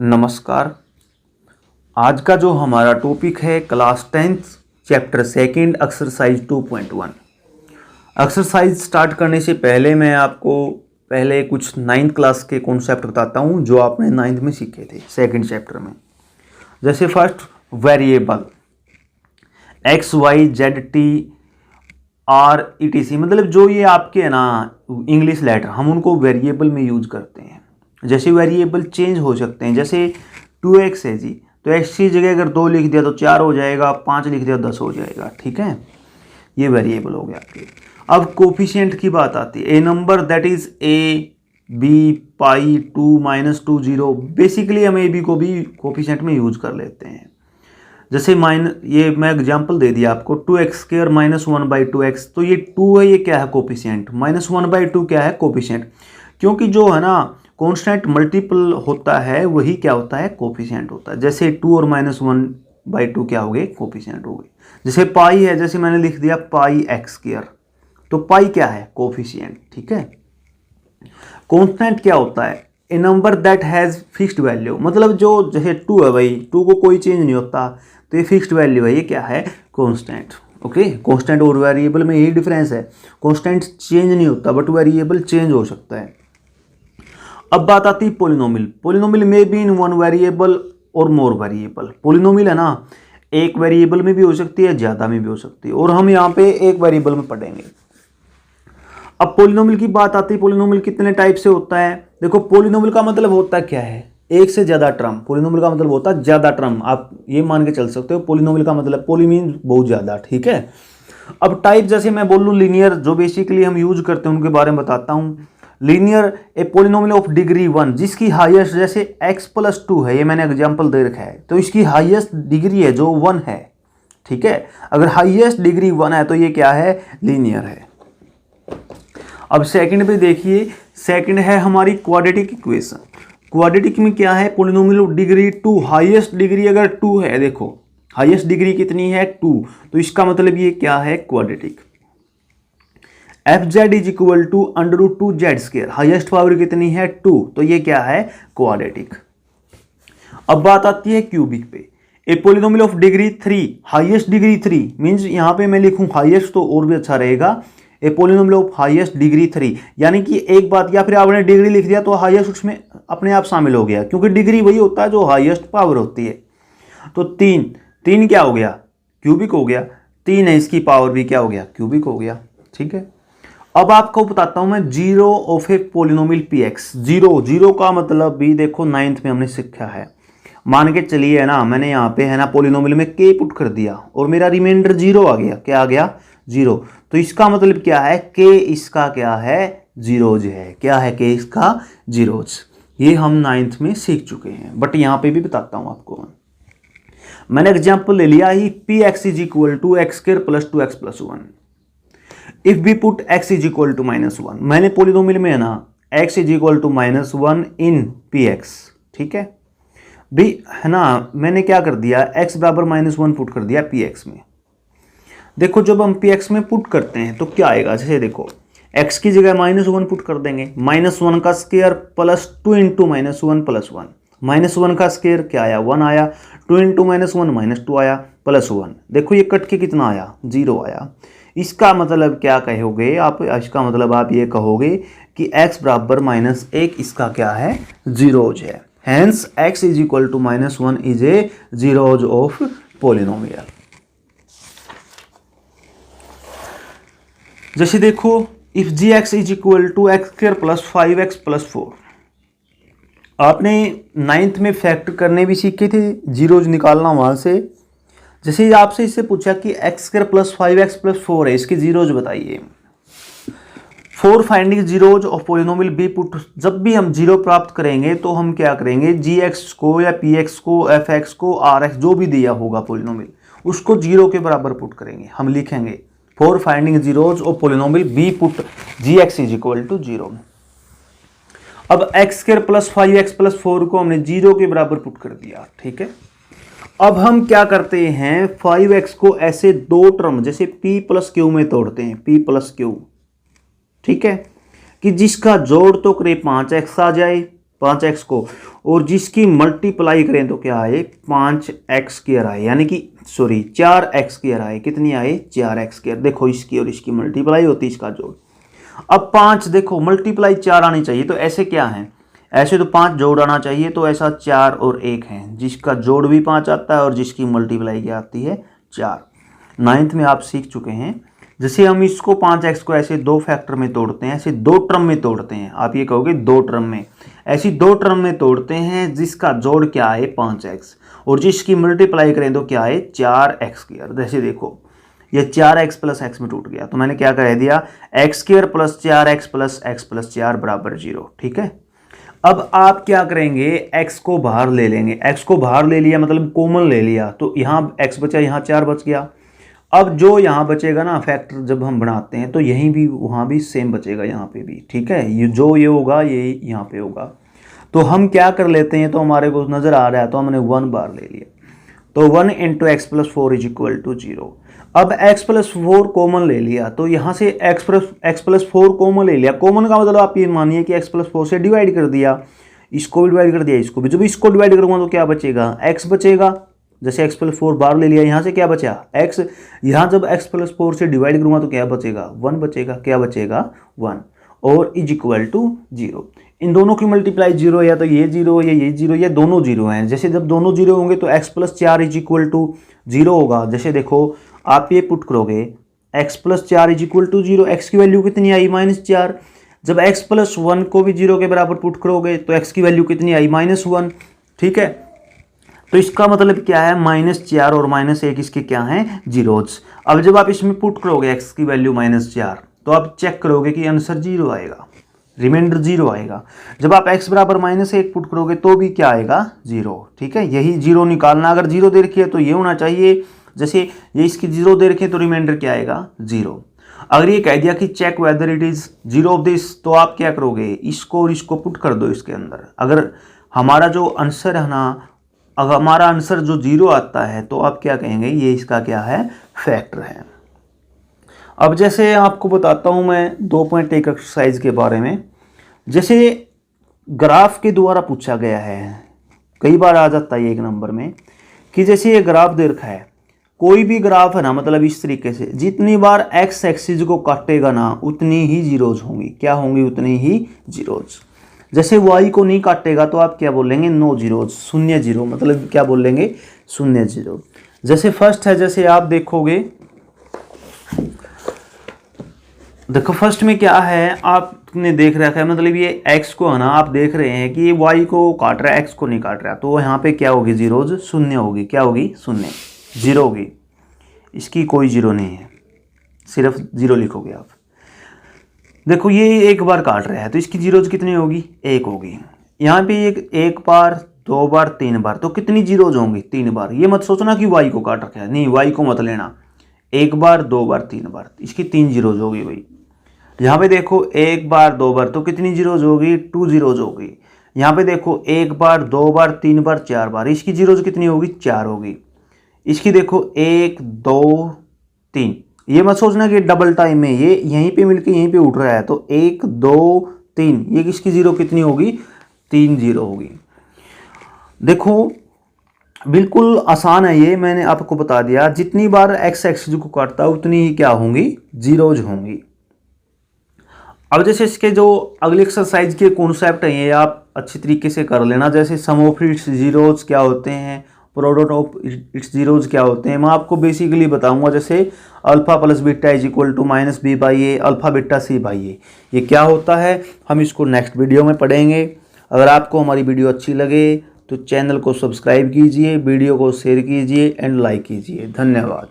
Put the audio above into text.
नमस्कार। आज का जो हमारा टॉपिक है class 10th chapter second exercise 2.1। Exercise start करने से पहले मैं आपको पहले कुछ 9th क्लास के कॉन्सेप्ट बताता हूँ जो आपने 9th में सीखे थे सेकंड चैप्टर में। जैसे first variable x y z t r etc. मतलब जो ये आपके है ना इंग्लिश लेटर, हम उनको वेरिएबल में यूज करते हैं। जैसे वेरिएबल चेंज हो सकते हैं, जैसे 2x है जी, तो x की जगह अगर 2 लिख दिया तो 4 हो जाएगा, 5 लिख दिया 10 हो जाएगा। ठीक है, ये वेरिएबल हो गया आपके। अब कोफिशिएंट की बात आती है। A number that is a b pi 2 -2 0। Basically हम ए बी को भी कोफिशिएंट में यूज कर लेते हैं। जैसे ये मैं एग्जांपल दे दिया आपको, 2x² -1/2x, तो ये 2 है, ये क्या है कोफिशिएंट, -1/2 क्या है कोफिशिएंट। क्योंकि जो है ना कांस्टेंट मल्टीपल होता है वही क्या होता है कोफिशिएंट होता है। जैसे 2 और -1/2 क्या हो गए कोफिशिएंट हो गए। जैसे पाई है, जैसे मैंने लिख दिया पाई x², तो पाई क्या है कोफिशिएंट। ठीक है, कांस्टेंट क्या होता है, a number that has fixed value, मतलब जो जैसे 2 है भाई, 2 को कोई चेंज नहीं होता, तो ये फिक्स्ड वैल्यू है, ये क्या है कांस्टेंट। ओके, कांस्टेंट और वेरिएबल में यही डिफरेंस है, कांस्टेंट चेंज नहीं होता बट वेरिएबल चेंज हो सकता है। अब बात आती है पोलिनोमियल। पोलिनोमियल में भी इन वन वेरिएबल और मोर वेरिएबल। पोलिनोमियल है ना, एक वेरिएबल में भी हो सकती है, ज़्यादा में भी हो सकती है, और हम यहाँ पे एक वेरिएबल में पढ़ेंगे। अब पोलिनोमियल की बात आती है, पोलिनोमियल कितने टाइप से होता है। देखो, पोलिनोमियल का मतलब होता क्या है, एक से ज़्यादा टर्म। पोलिनोमियल का मतलब होता है ज़्यादा टर्म, आप ये मान के चल सकते हो। पोलिनोमियल का मतलब, पोली मीन बहुत ज़्यादा। ठीक है, अब टाइप जैसे मैं बोल लूँ लीनियर, जो बेसिकली हम यूज करते हैं उनके बारे में बताता हूँ। Linear A polynomial of degree 1 जिसकी हाईएस्ट, जैसे x + 2 है, ये मैंने एग्जांपल दे रखा है, तो इसकी हाईएस्ट डिग्री है जो 1 है। ठीक है, अगर हाईएस्ट डिग्री 1 है तो ये क्या है, लीनियर है। अब सेकंड पे देखिए, सेकंड है हमारी क्वाड्रेटिक इक्वेशन। क्वाड्रेटिक में क्या है, polynomial of degree 2, highest degree अगर 2 है, देखो हाईएस्ट डिग्री कितनी है 2, तो इसका मतलब ये क्या है quadratic. fz = √2z², highest power कितनी है 2, तो ये क्या है क्वाड्रेटिक। अब बात आती है क्यूबिक पे। A polynomial of degree 3, highest degree 3 means यहाँ पे मैं लिखूं हाईएस्ट तो और भी अच्छा रहेगा। ए पोलिनोमियल ऑफ हाईएस्ट डिग्री 3, यानी कि एक बात, या फिर आपने डिग्री लिख दिया तो हाईएस्ट उसमें अपने आप शामिल हो गया, क्योंकि डिग्री वही होता है जो हाईएस्ट पावर होती है। तो 3 क्या हो गया क्यूबिक हो गया, 3 है, इसकी पावर भी क्या हो गया क्यूबिक हो गया। ठीक है, अब आपको बताता हूं मैं zero of A polynomial px। Zero का मतलब भी देखो 9th में हमने सीखा है। मान के चलिए है ना, मैंने यहाँ पे है ना पोलिनोमियल में k पुट कर दिया और मेरा रिमाइंडर 0 आ गया। क्या आ गया 0, तो इसका मतलब क्या है k इसका क्या है जीरोज है। क्या है k इसका जीरोज। ये हम 9th में सीख चुके हैं, बट यहाँ पे भी बताता हूँ आपको। मैंने एग्जाम्पल ले लिया ही, px = x² + 2x + 1। If B put x = -1, मैंने पोलिनोमियल में है ना x = -1 इन px। ठीक है भी है ना, मैंने क्या कर दिया x = -1 पुट कर दिया px में। देखो जब हम px में पुट करते हैं तो क्या आएगा, जैसे देखो x की जगह -1 पुट कर देंगे, -1 का स्क्वायर + 2 × -1 + 1, -1 का स्क्वायर क्या आया 1 आया, 2 × -1 -2 आया + 1। देखो ये कट के कितना आया 0 आया। इसका मतलब क्या कहोगे आप, इसका मतलब आप ये कहोगे कि x = -1 इसका क्या है जीरोज है। Hence x = -1 is a zeros of polynomial. जैसे देखो इफ gx = x² + 5x + 4। आपने 9th में फैक्टर करने भी सीखे थे, जीरोज निकालना वहां से। जैसे आपसे इससे पूछा कि x² + 5x + 4 है, इसके जीरोज बताइए। For finding zeros of polynomial B put, जब भी हम जीरो प्राप्त करेंगे तो हम क्या करेंगे, gx को या px को fx को rx जो भी दिया होगा पोलिनोमियल उसको 0 के बराबर पुट करेंगे। हम लिखेंगे for finding zeros of polynomial B put gx = 0। अब x² + 5x + 4 को हमने 0 के बराबर पुट कर दिया। ठीक है, अब हम क्या करते हैं 5x को ऐसे दो टर्म जैसे p + q में तोड़ते हैं, p + q। ठीक है, कि जिसका जोड़ तो करे 5x आ जाए 5x को, और जिसकी मल्टीप्लाई करें तो क्या आए 5x² आए, यानी कि सॉरी 4x² आए। कितनी आए 4x²। देखो इसकी और इसकी मल्टीप्लाई होती है, इसका जोड़। अब 5 देखो मल्टीप्लाई 4 आनी चाहिए, तो ऐसे क्या है, ऐसे तो 5 जोड़ आना चाहिए, तो ऐसा 4 और 1 है, जिसका जोड़ भी 5 आता है और जिसकी मल्टीप्लाई क्या आती है 4। 9th में आप सीख चुके हैं। जैसे हम इसको 5x को ऐसे 2 फैक्टर में तोड़ते हैं, ऐसे 2 टर्म में तोड़ते हैं, आप ये कहोगे 2 टर्म में, ऐसी 2 टर्म में तोड़ते हैं जिसका जोड़ क्या है 5x और जिसकी मल्टीप्लाई करें तो क्या है 4x²। जैसे देखो ये 4x प्लस x में टूट गया, तो मैंने क्या कह दिया x² plus 4x plus x plus 4 बराबर 0। ठीक है, अब आप क्या करेंगे, x को बाहर ले लेंगे, x को बाहर ले लिया मतलब कॉमन ले लिया, तो यहाँ x बचा, यहाँ 4 बच गया। अब जो यहाँ बचेगा ना फैक्टर जब हम बनाते हैं, तो यहीं भी वहाँ भी सेम बचेगा, यहाँ पे भी। ठीक है, ये जो ये होगा ये यहाँ पे होगा। तो हम क्या कर लेते हैं, तो हमारे को नज़र आ रहा है, तो हमने 1 बार ले लिया, तो 1 × x + 4 = 0। अब x + 4 कॉमन ले लिया, तो यहाँ से x + 4 कॉमन ले लिया। कॉमन का मतलब आप ये मानिए कि x + 4 से डिवाइड कर दिया, इसको भी डिवाइड कर दिया, इसको भी। जब इसको डिवाइड करूँगा तो क्या बचेगा, x बचेगा। जैसे x + 4 बाहर ले लिया, यहाँ से क्या बचा x, यहाँ जब x + 4 से डिवाइड करूँगा तो क्या बचेगा 1 बचेगा। क्या बचेगा 1 और = 0। इन दोनों की मल्टीप्लाई 0 है, या तो ये 0 या ये 0, ये दोनों 0 हैं। जैसे जब दोनों 0 होंगे तो x + 4 = 0 होगा। जैसे देखो आप ये पुट करोगे x + 4 = 0, x की वैल्यू कितनी आई -4। जब x + 1 को भी 0 के बराबर पुट करोगे तो x की वैल्यू कितनी आई -1। ठीक है, तो इसका मतलब क्या है -4 और -1 इसके क्या हैं जीरोज। अब जब आप इसमें पुट करोगे x की वैल्यू -4, तो आप चेक करोगे कि आंसर 0 आएगा, रिमाइंडर 0 आएगा। जब आप x बराबर -1 पुट करोगे तो भी क्या आएगा 0। ठीक है, यही 0 निकालना। अगर 0 दे रखी है तो ये होना चाहिए, जैसे ये इसकी 0 दे रखी है तो रिमाइंडर क्या आएगा 0। अगर ये कह दिया कि check whether it is 0 of this, तो आप क्या करोगे, इसको और इसको पुट कर दो इसके अंदर। अगर हमारा जो आंसर है ना, अगर हमारा आंसर जो 0 आता है, तो आप क्या कहेंगे ये इसका क्या है फैक्टर है। अब जैसे आपको बताता हूं मैं 2.1 एक्सरसाइज के बारे में। जैसे ग्राफ के द्वारा पूछा गया है, कई बार आ जाता है 1 नंबर में, कि जैसे ये ग्राफ दे रखा है, कोई भी ग्राफ है ना, मतलब इस तरीके से जितनी बार x एक्सिस को काटेगा ना उतनी ही जीरोज होंगी। क्या होंगी, उतनी ही जीरोज। जैसे y को नहीं काटेगा तो आप क्या बोलेंगे, नो जीरोज, 0 0, मतलब क्या बोलेंगे 0 0। जैसे फर्स्ट है, जैसे आप देखोगे, देखो फर्स्ट में क्या है आपने देख रखा है, मतलब ये x को है ना, आप देख रहे हैं कि ये y को काट रहा है, x को नहीं काट रहा, तो यहाँ पे क्या होगी जीरोज 0 होगी। क्या होगी 0 0 होगी, इसकी कोई 0 नहीं है, सिर्फ 0 लिखोगे आप। देखो ये 1 बार काट रहा है तो इसकी जीरोज कितनी होगी 1 होगी। यहाँ पे एक बार 2 बार 3 बार, तो कितनी जीरोज होंगी 3 बार। ये मत सोचना कि y को काट रखा है, नहीं, y को मत लेना। 1 बार 2 बार 3 बार, इसकी 3 जीरोज होगी भाई। यहाँ पे देखो 1 बार 2 बार, तो कितनी जीरोज होगी 2 जीरोज होगी। यहाँ पे देखो 1 बार 2 बार 3 बार 4 बार, इसकी जीरोज कितनी होगी 4 होगी। इसकी देखो 1 2 3, ये मत सोचना कि डबल टाइम में ये यहीं पे मिलके यहीं पे उठ रहा है, तो 1 2 3, ये इसकी जीरो कितनी होगी 3 जीरो होगी। देखो बिल्कुल आसान है ये, मैंने आपको बता दिया। जितनी बार x एक्सिस को काटता है उतनी ही क्या होंगी जीरोज होंगी। अब जैसे इसके जो अगले एक्सरसाइज के कॉन्सेप्ट हैं ये आप अच्छी तरीके से कर लेना। जैसे सम ऑफ इट्स जीरोज क्या होते हैं, प्रोडक्ट ऑफ इट्स जीरोज क्या होते हैं, मैं आपको बेसिकली बताऊंगा। जैसे alpha plus beta is equal to -b/a, alpha beta c/a, ये क्या होता है हम इसको नेक्स्ट वीडियो में पढ़ेंगे। अगर आपको हमारी वीडियो अच्छी लगे तो चैनल को सब्सक्राइब कीजिए, वीडियो को शेयर कीजिए एंड लाइक कीजिए। धन्यवाद।